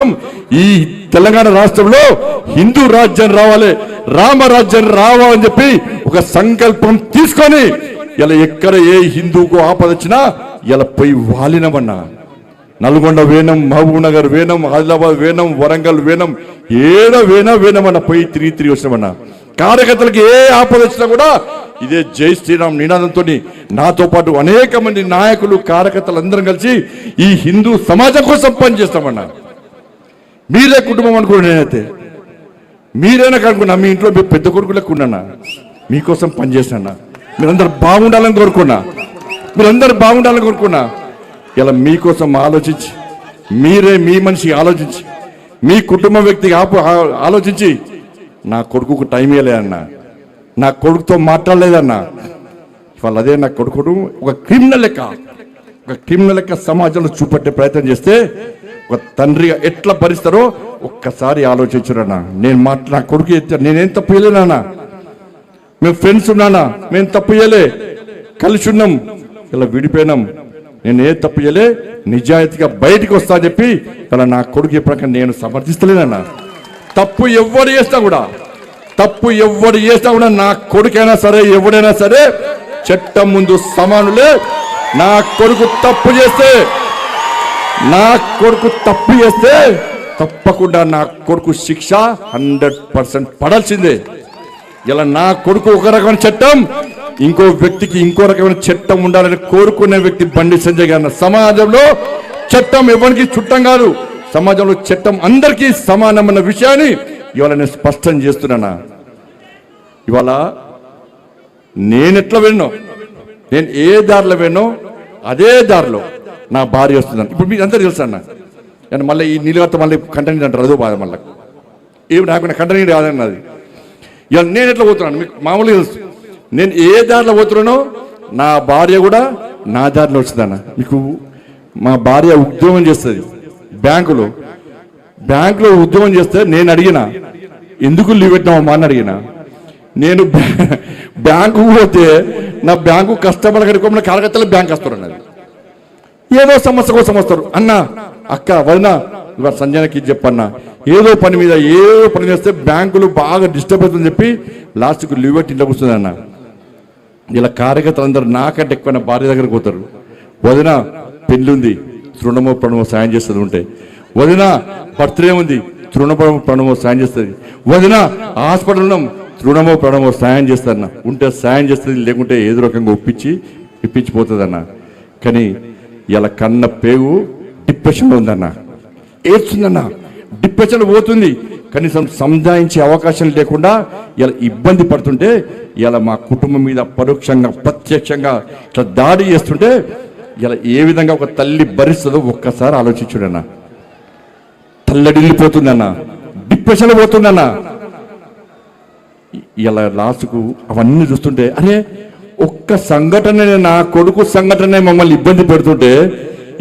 ఈ తెలంగాణ రాష్ట్రంలో హిందూ రాజ్యం రావాలి, రామరాజ్యం రావాలని చెప్పి ఒక సంకల్పం తీసుకొని ఇలా ఎక్కడ ఏ హిందూకు ఆపద వచ్చినా ఇలా పోయి వాలినమన్నా. నల్గొండ వేనం, మహబూబ్ నగర్ వేనం, ఆదిలాబాద్ వేనం, వరంగల్ వేనం, ఏడ వేనమన్నా పోయి తిరిగి వచ్చినామన్నా. కార్యకర్తలకు ఏ ఆపద వచ్చినా కూడా ఇదే జై శ్రీరామ్ నినాదంతో నాతో పాటు అనేక మంది నాయకులు కార్యకర్తలు అందరం కలిసి ఈ హిందూ సమాజం కోసం పనిచేస్తామన్నా. మీరే కుటుంబం అనుకున్నా, నేనైతే మీరైనా కనుక్కున్నా, మీ ఇంట్లో మీ పెద్ద కొడుకు లెక్కున్నా, మీకోసం పనిచేసినా, మీరందరూ బాగుండాలని కోరుకున్నా, ఇలా మీకోసం ఆలోచించి, మీరే మీ మనిషి ఆలోచించి, మీ కుటుంబ వ్యక్తికి ఆలోచించి నా కొడుకుకు టైం ఇవ్వలేదన్నా, నా కొడుకుతో మాట్లాడలేదన్నా. ఇవాళ అదే నా కొడుకును ఒక క్రిమినల్ లెక్క సమాజంలో చూపెట్టే ప్రయత్నం చేస్తే ఒక తండ్రిగా ఎట్లా భరిస్తారో ఒక్కసారి ఆలోచించురన్నా. నా కొడుకు నేనేం తప్పు చేయలేనా, మేము ఫ్రెండ్స్ ఉన్నానా, మేము తప్పు చేయలే, కలిసి ఉన్నాం, ఇలా విడిపోయినాం, నేను ఏ తప్పు చేయలే, నిజాయితీగా బయటికి వస్తా అని చెప్పి ఇలా నా కొడుకు చెప్పాక నేను సమర్థిస్తలేనన్నా. తప్పు ఎవడు చేసినా కూడా నా కొడుకైనా సరే ఎవడైనా సరే చట్టం ముందు సమానులే. నా కొడుకు తప్పు చేస్తే తప్పకుండా నా కొడుకు శిక్ష 100% పడాల్సిందే. ఇలా నా కొడుకు ఒక రకమైన చట్టం, ఇంకో వ్యక్తికి ఇంకో రకమైన చట్టం ఉండాలని కోరుకునే వ్యక్తి బండి సంజయ్ గారు. సమాజంలో చట్టం ఎవరికి చుట్టం కాదు, సమాజంలో చట్టం అందరికీ సమానమన్న విషయాన్ని ఇవాళ నేను స్పష్టం చేస్తున్నానా. ఇవాళ నేనెట్లా వెళ్ళినో, నేను ఏ దారిలో వెళ్ళినో అదే దారిలో నా భార్య వస్తుందని ఇప్పుడు మీకు అంతా తెలుసు అన్న. నేను మళ్ళీ ఈ నీళ్ళతో మళ్ళీ కంటనీడు అంటారు, అదో బాధ మళ్ళీ ఏమి నాకు కంటనీడు కాదన్నది. ఇవాళ నేను ఎట్లా పోతున్నాను మీకు మామూలుగా తెలుసు. నేను ఏ దారిలో పోతున్నానో నా భార్య కూడా నా దారిలో వస్తుందన్న. మీకు మా భార్య ఉద్యోగం చేస్తుంది బ్యాంకులో ఉద్యోగం చేస్తే నేను అడిగిన ఎందుకు లీవ్ పెట్టినామమ్మా అని అడిగిన. నేను బ్యాంకు పోతే నా బ్యాంకు కస్టమర్ కనుక కలకత్తాలో బ్యాంక్ వస్తారు అన్నది. ఏదో సమస్య కోసం వస్తారు అన్న, అక్క, వదిన, ఇవాళ సంజయకి చెప్పన్నా, ఏదో పని చేస్తే బ్యాంకులు బాగా డిస్టర్బ్ అవుతుందని చెప్పి లాస్ట్కు లీవ్ పెట్టి ఇంట్లో కూర్చుంది అన్న. ఇలా కార్యకర్తలు అందరూ నాకంటే ఎక్కువ భార్య దగ్గరకు పోతారు. వదిన పెళ్ళి ఉంది, తృణమో ప్రణమో సాయం చేస్తుంది ఉంటే, వదిన బర్త్డే ఉంది, తృణమో ప్రణమో సాయం చేస్తుంది, వదిన హాస్పిటల్ ఉన్నాం, తృణమో ప్రణమో సాయం చేస్తారన్న. ఉంటే సాయం చేస్తుంది, లేకుంటే ఏదో రకంగా ఇప్పించిపోతుంది అన్న. కానీ ఇలా కన్న పేగు డిప్రెషన్లో ఉందన్న, ఏడ్చుందన్న, డిప్రెషన్ పోతుంది, కనీసం సంజాయించే అవకాశం లేకుండా ఇలా ఇబ్బంది పడుతుంటే, ఇలా మా కుటుంబం మీద పరోక్షంగా ప్రత్యక్షంగా ఇట్లా దాడి చేస్తుంటే ఇలా ఏ విధంగా ఒక తల్లి భరిస్తుందో ఒక్కసారి ఆలోచించుడన్నా. తల్లడిల్లిపోతుందన్న, డిప్రెషన్లో పోతుందన్న. ఇలా లాస్ట్కు అవన్నీ చూస్తుంటే అరే ఒక్క సంఘటన, నా కొడుకు సంఘటన మమ్మల్ని ఇబ్బంది పెడుతుంటే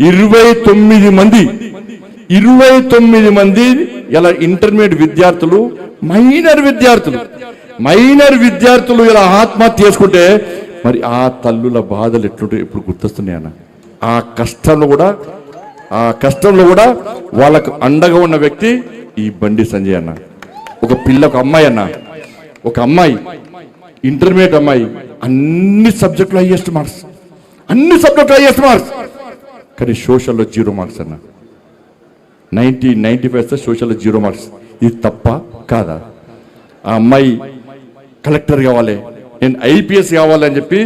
29 మంది ఇలా ఇంటర్మీడియట్ విద్యార్థులు, మైనర్ విద్యార్థులు ఇలా ఆత్మహత్య చేసుకుంటే మరి ఆ తల్లుల బాధలు ఎట్లుంటే ఇప్పుడు గుర్తొస్తున్నాయి అన్న. ఆ కష్టంలో కూడా వాళ్ళకు అండగా ఉన్న వ్యక్తి ఈ బండి సంజయ్ అన్న. ఒక అమ్మాయి ఇంటర్మీడియట్ అమ్మాయి, అన్ని సబ్జెక్టులు హైయెస్ట్ మార్క్స్, కానీ సోషల్లో 0 మార్క్స్ అన్న. 95 సోషల్లో 0 మార్క్స్. ఇది తప్ప కాదా? ఆ అమ్మాయి కలెక్టర్ కావాలి, నేను IPS కావాలని చెప్పి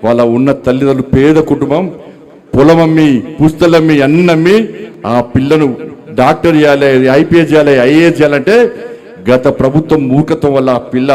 వాళ్ళ ఉన్న తల్లిదండ్రులు, పేద కుటుంబం, పొలమమ్మి, పుస్తలమ్మి, అన్నమ్మి ఆ పిల్లను డాక్టర్ చేయాలి, IPS చేయాలి, IAS చేయాలంటే గత ప్రభుత్వం మూర్ఖత్వం వల్ల ఆ పిల్ల